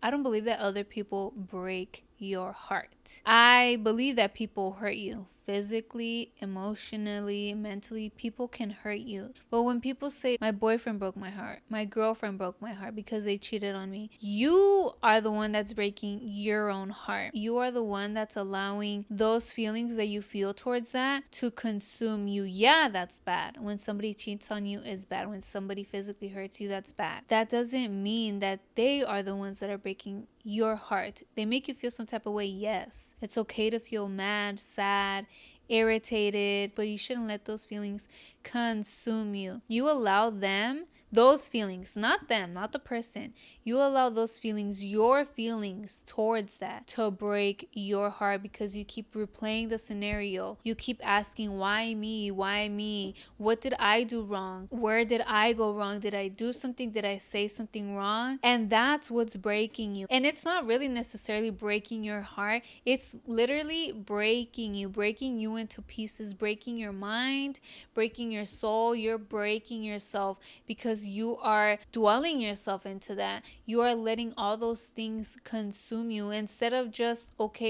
I don't believe that other people break your heart. I believe that people hurt you physically, emotionally, mentally. People can hurt you. But when people say, my boyfriend broke my heart, my girlfriend broke my heart because they cheated on me, you are the one that's breaking your own heart. You are the one that's allowing those feelings that you feel towards that to consume you. Yeah, that's bad. When somebody cheats on you, it's bad. When somebody physically hurts you, that's bad. That doesn't mean that they are the ones that are breaking your heart. They make you feel some type of way, yes. It's okay to feel mad, sad, irritated, but you shouldn't let those feelings consume you. You allow them, those feelings, not them, not the person. You allow those feelings, your feelings towards that, to break your heart because you keep replaying the scenario. You keep asking, why me? Why me? What did I do wrong? Where did I go wrong? Did I do something? Did I say something wrong? And that's what's breaking you. And it's not really necessarily breaking your heart. It's literally breaking you into pieces, breaking your mind, breaking your soul. You're breaking yourself because you are dwelling yourself into that. You are letting all those things consume you instead of just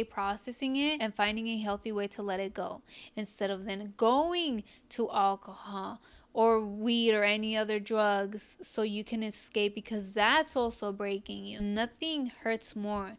processing it and finding a healthy way to let it go. Instead of then going to alcohol or weed or any other drugs so you can escape, because that's also breaking you. Nothing hurts more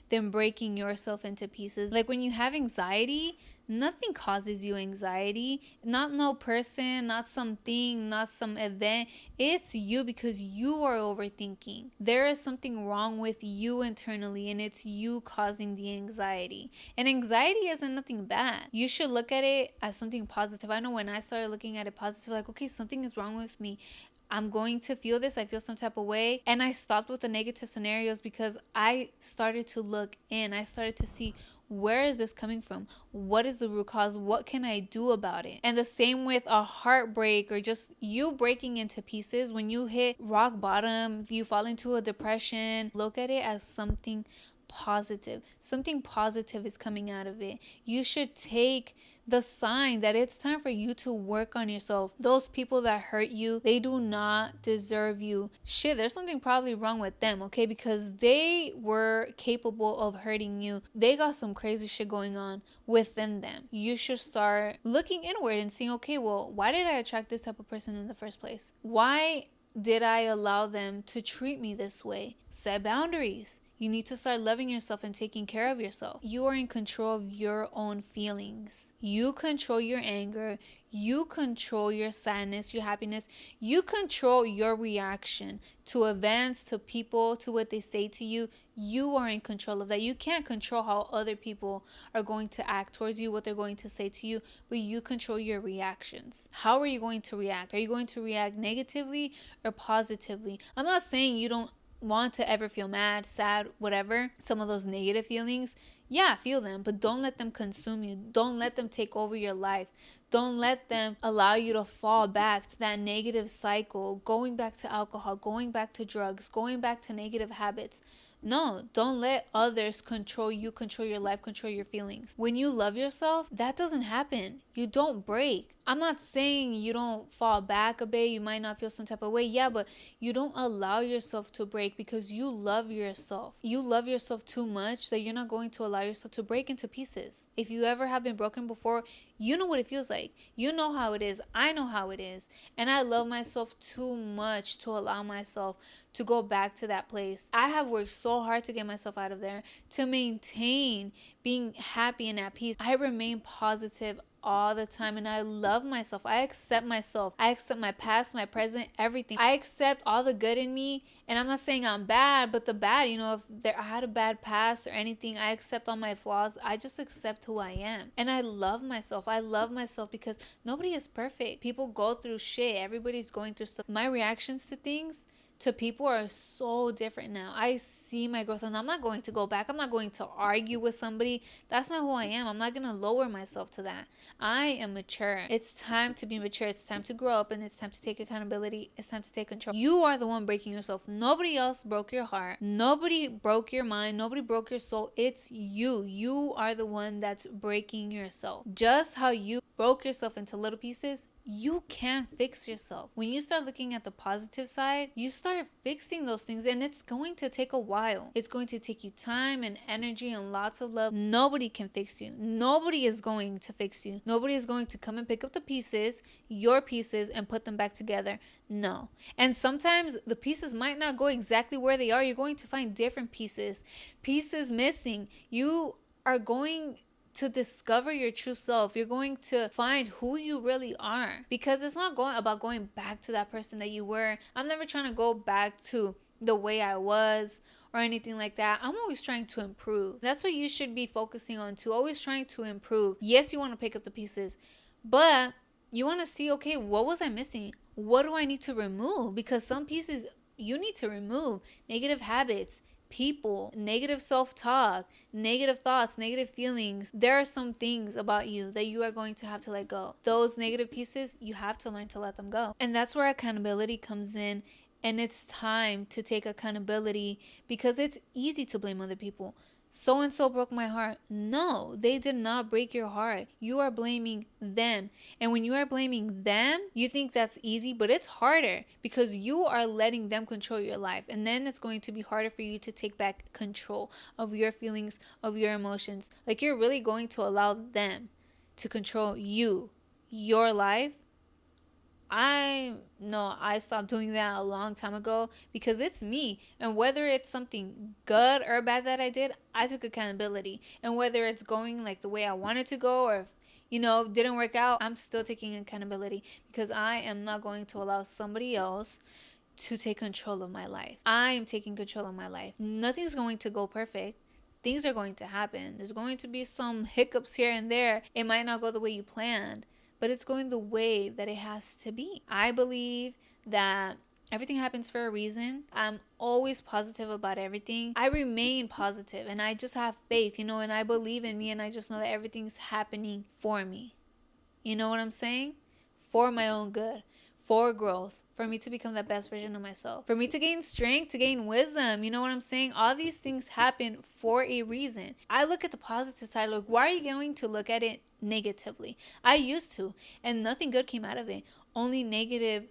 than breaking yourself into pieces. Like when you have anxiety, nothing causes you anxiety. Not no person, not something, not some event. It's you, because you are overthinking. There is something wrong with you internally, and it's you causing the anxiety. And anxiety isn't nothing bad. You should look at it as something positive. I know when I started looking at it positive, like, okay, something is wrong with me. I'm going to feel this. I feel some type of way. And I stopped with the negative scenarios because I started to look in. I started to see, where is this coming from? What is the root cause? What can I do about it? And the same with a heartbreak or just you breaking into pieces. When you hit rock bottom, if you fall into a depression, look at it as something positive. Something positive is coming out of it. You should take the sign that it's time for you to work on yourself. Those people that hurt you, they do not deserve you. Shit, there's something probably wrong with them, okay? Because they were capable of hurting you. They got some crazy shit going on within them. You should start looking inward and seeing, okay, well, why did I attract this type of person in the first place? Why did I allow them to treat me this way? Set boundaries. You need to start loving yourself and taking care of yourself. You are in control of your own feelings. You control your anger. You control your sadness, your happiness. You control your reaction to events, to people, to what they say to you. You are in control of that. You can't control how other people are going to act towards you, what they're going to say to you, but you control your reactions. How are you going to react? Are you going to react negatively or positively? I'm not saying you don't want to ever feel mad, sad, whatever, some of those negative feelings. Yeah, feel them, but don't let them consume you. Don't let them take over your life. Don't let them allow you to fall back to that negative cycle, going back to alcohol, going back to drugs, going back to negative habits. No, don't let others control you, control your life, control your feelings. When you love yourself, that doesn't happen. You don't break. I'm not saying you don't fall back a bit. You might not feel some type of way. Yeah, but you don't allow yourself to break because you love yourself. You love yourself too much that you're not going to allow yourself to break into pieces. If you ever have been broken before, you know what it feels like. You know how it is. I know how it is. And I love myself too much to allow myself to go back to that place. I have worked so hard to get myself out of there, to maintain being happy and at peace. I remain positive all the time, and I love myself. I accept myself. I accept my past, my present, everything. I accept all the good in me, and I'm not saying I'm bad, but the bad, if I had a bad past or anything, I accept all my flaws. I just accept who I am, and I love myself. I love myself because nobody is perfect. People go through shit. Everybody's going through stuff. My reactions to people are so different now. I see my growth, and I'm not going to go back. I'm not going to argue with somebody. That's not who I am. I'm not going to lower myself to that. I am mature. It's time to be mature. It's time to grow up, and it's time to take accountability. It's time to take control. You are the one breaking yourself. Nobody else broke your heart. Nobody broke your mind. Nobody broke your soul. It's you. You are the one that's breaking yourself. Just how you broke yourself into little pieces, you can fix yourself. When you start looking at the positive side, you start fixing those things, and it's going to take a while. It's going to take you time and energy and lots of love. Nobody can fix you. Nobody is going to fix you. Nobody is going to come and pick up the pieces, your pieces, and put them back together. No. And sometimes the pieces might not go exactly where they are. You're going to find different pieces missing. You are going to discover your true self. You're going to find who you really are, because it's not about going back to that person that you were. I'm never trying to go back to the way I was or anything like that. I'm always trying to improve. That's what you should be focusing on too. Always trying to improve. Yes, you want to pick up the pieces, but you want to see, okay, what was I missing? What do I need to remove? Because some pieces you need to remove. Negative habits, people, negative self-talk, negative thoughts, negative feelings. There are some things about you that you are going to have to let go. Those negative pieces, you have to learn to let them go. And that's where accountability comes in. And it's time to take accountability, because it's easy to blame other people. So and so broke my heart. No, they did not break your heart. You are blaming them. And when you are blaming them, you think that's easy, but it's harder, because you are letting them control your life. And then it's going to be harder for you to take back control of your feelings, of your emotions. Like, you're really going to allow them to control you, your life. I stopped doing that a long time ago, because it's me. And whether it's something good or bad that I did, I took accountability. And whether it's going like the way I wanted to go, or didn't work out, I'm still taking accountability, because I am not going to allow somebody else to take control of my life. I am taking control of my life. Nothing's going to go perfect. Things are going to happen. There's going to be some hiccups here and there. It might not go the way you planned, but it's going the way that it has to be. I believe that everything happens for a reason. I'm always positive about everything. I remain positive, and I just have faith, and I believe in me, and I just know that everything's happening for me. You know what I'm saying? For my own good, for growth, for me to become the best version of myself, for me to gain strength, to gain wisdom. You know what I'm saying? All these things happen for a reason. I look at the positive side. Like, why are you going to look at it negatively? I used to, and nothing good came out of it. Only negative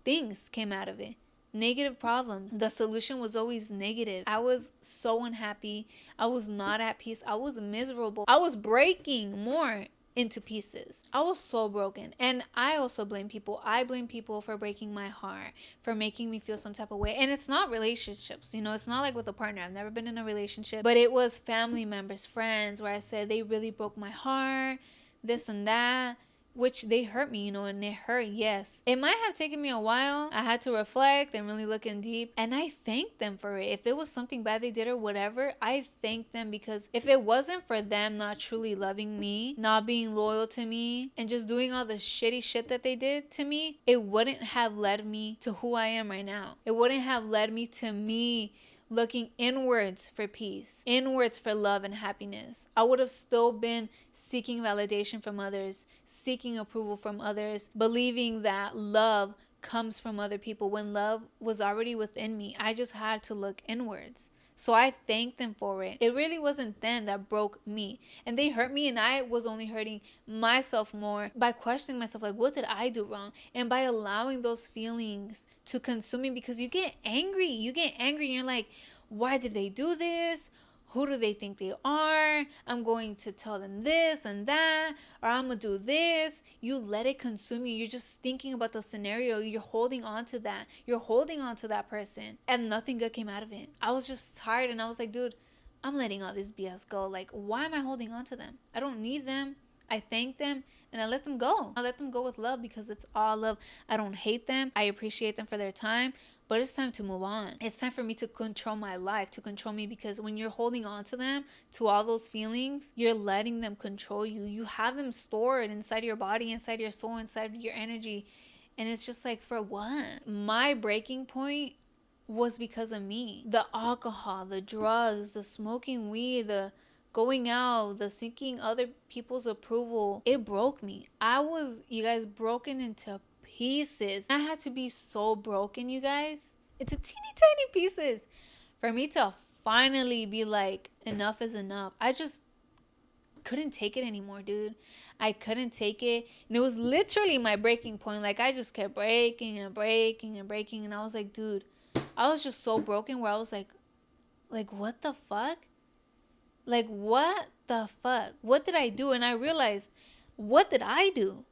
things came out of it. Negative problems. The solution was always negative. I was so unhappy. I was not at peace. I was miserable. I was breaking more into pieces. I was so broken. And I also blame people. I blame people for breaking my heart, for making me feel some type of way. And it's not relationships, it's not like with a partner. I've never been in a relationship, but it was family members, friends, where I said they really broke my heart, this and that, which they hurt me, and it hurt, yes. It might have taken me a while. I had to reflect and really look in deep, and I thanked them for it. If it was something bad they did or whatever, I thanked them, because if it wasn't for them not truly loving me, not being loyal to me, and just doing all the shitty shit that they did to me, it wouldn't have led me to who I am right now. It wouldn't have led me to me looking inwards for peace, inwards for love and happiness. I would have still been seeking validation from others, seeking approval from others, believing that love comes from other people when love was already within me. I just had to look inwards. So I thanked them for it. It really wasn't them that broke me. And they hurt me, and I was only hurting myself more by questioning myself, like, what did I do wrong? And by allowing those feelings to consume me, because you get angry. And you're like, why did they do this? Who do they think they are? I'm going to tell them this and that, or I'm going to do this. You let it consume you. You're just thinking about the scenario. You're holding on to that. You're holding on to that person, and nothing good came out of it. I was just tired, and I was like, dude, I'm letting all this BS go. Like, why am I holding on to them? I don't need them. I thank them, and I let them go. I let them go with love, because it's all love. I don't hate them. I appreciate them for their time. But it's time to move on. It's time for me to control my life, to control me, because when you're holding on to them, to all those feelings, you're letting them control you. You have them stored inside your body, inside your soul, inside your energy. And it's just like, for what? My breaking point was because of me. The alcohol, the drugs, the smoking weed, the going out, the seeking other people's approval, it broke me. I was, you guys, broken into pieces. I had to be so broken, you guys. It's a teeny tiny pieces for me to finally be like, enough is enough. I just couldn't take it anymore, dude. I couldn't take it. And it was literally my breaking point. Like, I just kept breaking and breaking and breaking. And I was like, dude, I was just so broken where I was like, what the fuck? Like, what the fuck? What did I do? And I realized, what did I do?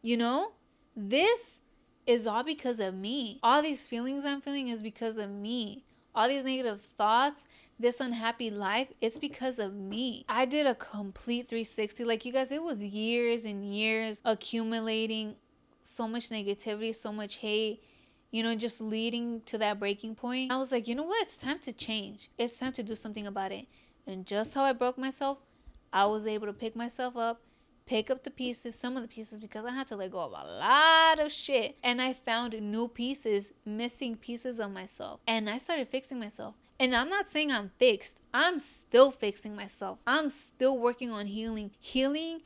You know? This is all because of me. All these feelings I'm feeling is because of me. All these negative thoughts, this unhappy life, it's because of me. I did a complete 360. Like, you guys, it was years and years accumulating so much negativity, so much hate, you know, just leading to that breaking point. I was like, you know what? It's time to change. It's time to do something about it. And just how I broke myself, I was able to pick myself up, pick up the pieces, some of the pieces, because I had to let go of a lot of shit. And I found new pieces, missing pieces of myself. And I started fixing myself. And I'm not saying I'm fixed. I'm still fixing myself. I'm still working on healing. Healing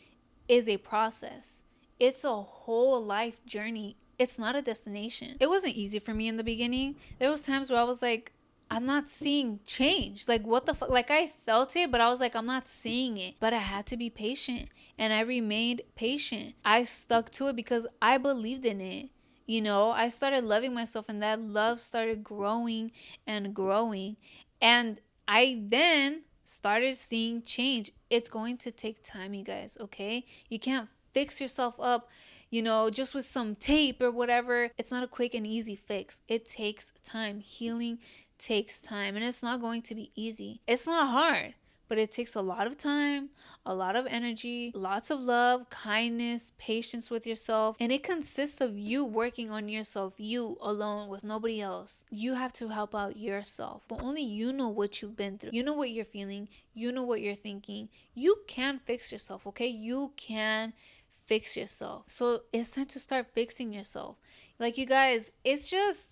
is a process. It's a whole life journey. It's not a destination. It wasn't easy for me in the beginning. There was times where I was like, I'm not seeing change. Like, what the fuck? Like, I felt it, but I was like, I'm not seeing it. But I had to be patient. And I remained patient. I stuck to it because I believed in it. You know, I started loving myself, and that love started growing and growing. And I then started seeing change. It's going to take time, you guys, okay? You can't fix yourself up, you know, just with some tape or whatever. It's not a quick and easy fix. It takes time. Healing takes time, and it's not going to be easy. It's not hard, but it takes a lot of time, a lot of energy, lots of love, kindness, patience with yourself. And it consists of you working on yourself, you alone, with nobody else. You have to help out yourself, but only you know what you've been through. You know what you're feeling. You know what you're thinking. You can fix yourself, okay? You can fix yourself. So it's time to start fixing yourself. Like, you guys, it's just,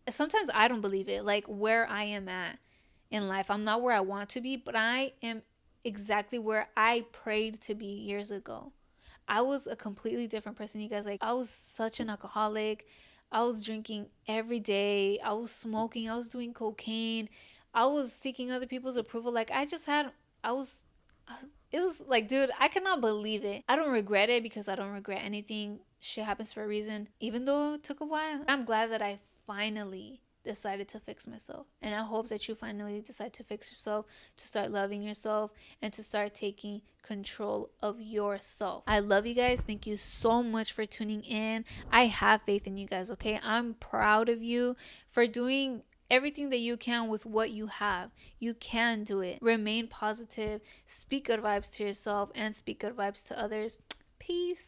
sometimes I don't believe it. Like, where I am at in life, I'm not where I want to be, but I am exactly where I prayed to be years ago. I was a completely different person, you guys. Like, I was such an alcoholic. I was drinking every day. I was smoking. I was doing cocaine. I was seeking other people's approval. Like, it was like, dude, I cannot believe it. I don't regret it because I don't regret anything. Shit happens for a reason. Even though it took a while, I'm glad that I finally decided to fix myself. And I hope that you finally decide to fix yourself, to start loving yourself, and to start taking control of yourself. I love you guys. Thank you so much for tuning in. I have faith in you guys, okay? I'm proud of you for doing everything that you can with what you have. You can do it. Remain positive. Speak good vibes to yourself and speak good vibes to others. Peace.